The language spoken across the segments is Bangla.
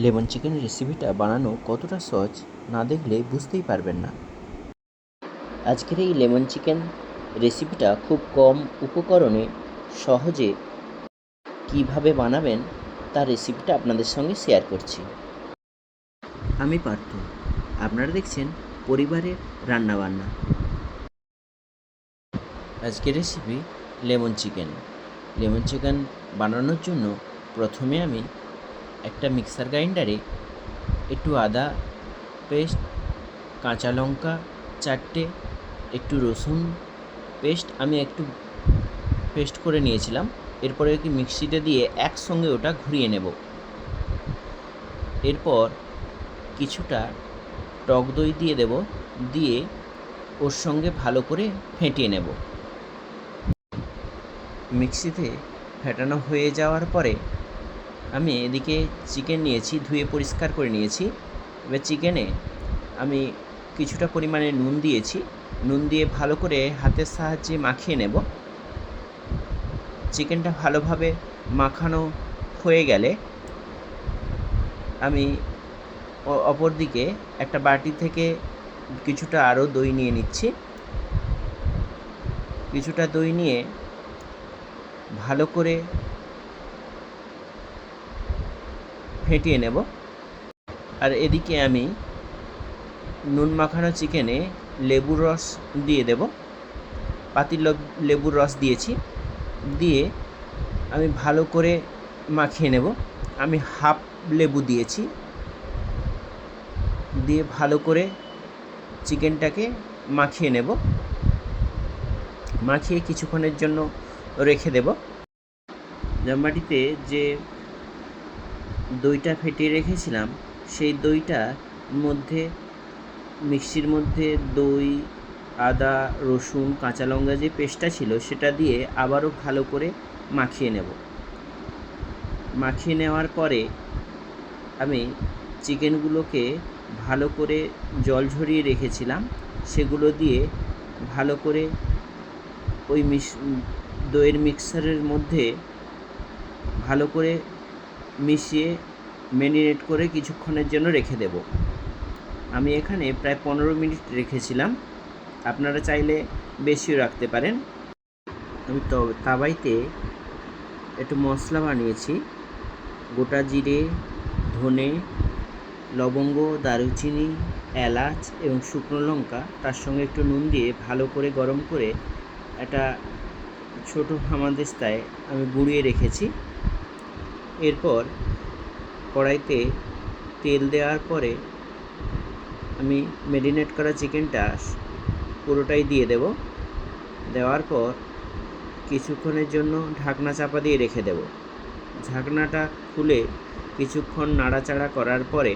লেমন চিকেন রেসিপিটা বানানো কতটা সহজ না দেখলে বুঝতেই পারবেন না। আজকের এই লেমন চিকেন রেসিপিটা খুব কম উপকরণে সহজে কিভাবে বানাবেন তার রেসিপিটা আপনাদের সঙ্গে শেয়ার করছি। আমি পার্থ, আপনারা দেখছেন পরিবারের রান্নাবান্না। আজকের recipe lemon chicken. Lemon chicken বানানোর জন্য প্রথমে আমি একটা মিক্সার গ্রাইন্ডারে একটু আদা পেস্ট, কাঁচা লঙ্কা 4টে, একটু রসুন পেস্ট আমি একটু পেস্ট করে নিয়েছিলাম। এরপরে কি মিক্সিতে দিয়ে একসঙ্গে ওটা ঘুরিয়ে নেব। এরপর কিছুটা টক দই দিয়ে দেব, দিয়ে ওর সঙ্গে ভালো করে ফেটিয়ে নেব। মিক্সিতে ফেটানো হয়ে যাওয়ার পরে আমি এদিকে চিকেন নিয়েছি, ধুয়ে পরিষ্কার করে নিয়েছি। এবার চিকেনে আমি কিছুটা পরিমাণে নুন দিয়েছি, নুন দিয়ে ভালো করে হাতের সাহায্যে মাখিয়ে নেব। চিকেনটা ভালোভাবে মাখানো হয়ে গেলে আমি অপর দিকে একটা বাটি থেকে কিছুটা আরও দই নিয়ে নিচ্ছি। কিছুটা দই নিয়ে ভালো করে ফেটিয়ে নেব। আর এদিকে আমি নুন মাখানো চিকেনে লেবুর রস দিয়ে দেব। পাতিল লেবুর রস দিয়েছি, দিয়ে আমি ভালো করে মাখিয়ে নেব। আমি হাফ লেবু দিয়েছি, দিয়ে ভালো করে চিকেনটাকে মাখিয়ে নেব। মাখিয়ে কিছুক্ষণের জন্য রেখে দেব। জামবাটিতে যে দইটা ফেটিয়ে রেখেছিলাম সেই দইটার মধ্যে, মিক্সির মধ্যে দই, আদা, রসুন, কাঁচা লঙ্কা যে পেস্টটা ছিল সেটা দিয়ে আবারও ভালো করে মাখিয়ে নেব। মাখিয়ে নেওয়ার পরে আমি চিকেনগুলোকে ভালো করে জল ঝরিয়ে রেখেছিলাম সেগুলো দিয়ে ভালো করে ওই দইয়ের মিক্সারের মধ্যে ভালো করে মিশিয়ে ম্যারিনেট করে কিছুক্ষণের জন্য রেখে দেব। আমি এখানে প্রায় 15 মিনিট রেখেছিলাম, আপনারা চাইলে বেশিও রাখতে পারেন। আমি তাওয়াইতে একটু মশলা বানিয়েছি, গোটা জিরে, ধনে, লবঙ্গ, দারুচিনি, এলাচ এবং শুকনো লঙ্কা, তার সঙ্গে একটু নুন দিয়ে ভালো করে গরম করে একটা ছোটো হামানদিস্তায় আমি গুঁড়িয়ে রেখেছি। এরপর কড়াইতে তেল দেওয়ার পরে আমি ম্যারিনেট করা চিকেনটা পুরোটাই দিয়ে দেব। দেওয়ার পর কিছুক্ষণের জন্য ঢাকনা চাপা দিয়ে রেখে দেব। ঢাকনাটা খুলে কিছুক্ষণ নাড়াচাড়া করার পরে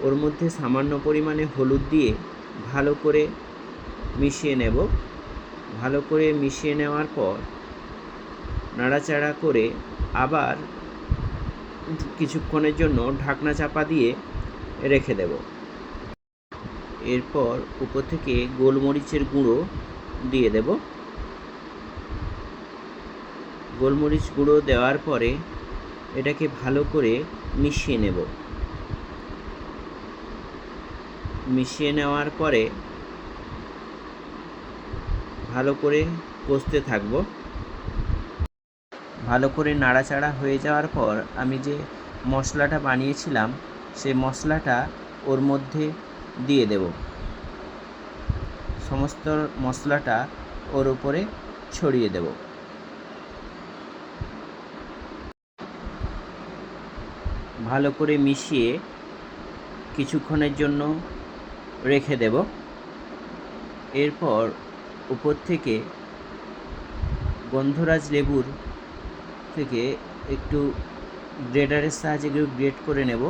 ওর মধ্যে সামান্য পরিমাণে হলুদ দিয়ে ভালো করে মিশিয়ে নেব। ভালো করে মিশিয়ে নেওয়ার পর নাড়াচাড়া করে আবার কিছুক্ষণের জন্য ঢাকনা চাপা দিয়ে রেখে দেব। এরপর উপর থেকে গোলমরিচের গুঁড়ো দিয়ে দেব। গোলমরিচ গুঁড়ো দেওয়ার পরে এটাকে ভালো করে মিশিয়ে নেব। মিশিয়ে নেওয়ার পরে ভালো করে কষতে থাকব। ভালো করে নাড়াচাড়া হয়ে যাওয়ার পর আমি যে মশলাটা বানিয়েছিলাম সেই মশলাটা ওর মধ্যে দিয়ে দেব। সমস্ত মশলাটা ওর উপরে ছড়িয়ে দেব। ভালো করে মিশিয়ে কিছুক্ষণের জন্য রেখে দেব। এরপর উপর থেকে গন্ধরাজ লেবুর থেকে একটু গ্রেটারের সাহায্যে গ্রেট করে নেব।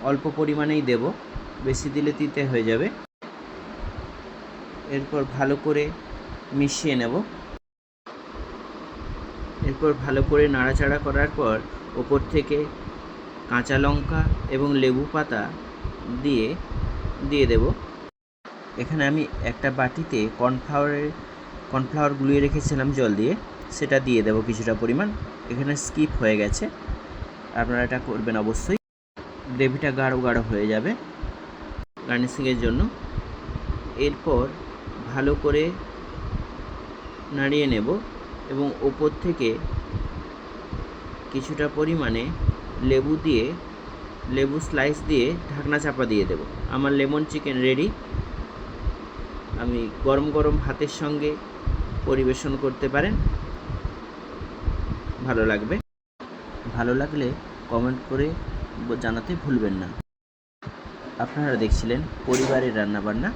অল্প পরিমাণেই দেব, বেশি দিলে তিতে হয়ে যাবে। এরপর ভালো করে মিশিয়ে নেব। এরপর ভালো করে নাড়াচাড়া করার পর ওপর থেকে কাঁচা লঙ্কা এবং লেবু পাতা দিয়ে দেব। এখানে আমি একটা বাটিতে কর্নফ্লাওয়ার গুলিয়ে রেখেছিলাম জল দিয়ে, সেটা দিয়ে দেব কিছুটা পরিমাণ। এখানে স্কিপ হয়ে গেছে, আপনারা এটা করবেন অবশ্যই। গ্রেভিটা গাঢ় গাঢ় হয়ে যাবে গার্নিশিংয়ের জন্য। এরপর ভালো করে নাড়িয়ে নেব এবং ওপর থেকে কিছুটা পরিমাণে লেবু স্লাইস দিয়ে ঢাকনা চাপা দিয়ে দেব। আমার লেমন চিকেন রেডি। আমি গরম গরম ভাতের সঙ্গে পরিবেশন করতে পারেন, ভালো লাগবে। ভালো লাগলে কমেন্ট করে জানাতে ভুলবেন না। আপনারা দেখছিলেন পরিবারের রান্নাবান্না।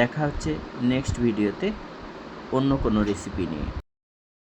দেখা হচ্ছে নেক্সট ভিডিওতে অন্য কোনো রেসিপি নিয়ে।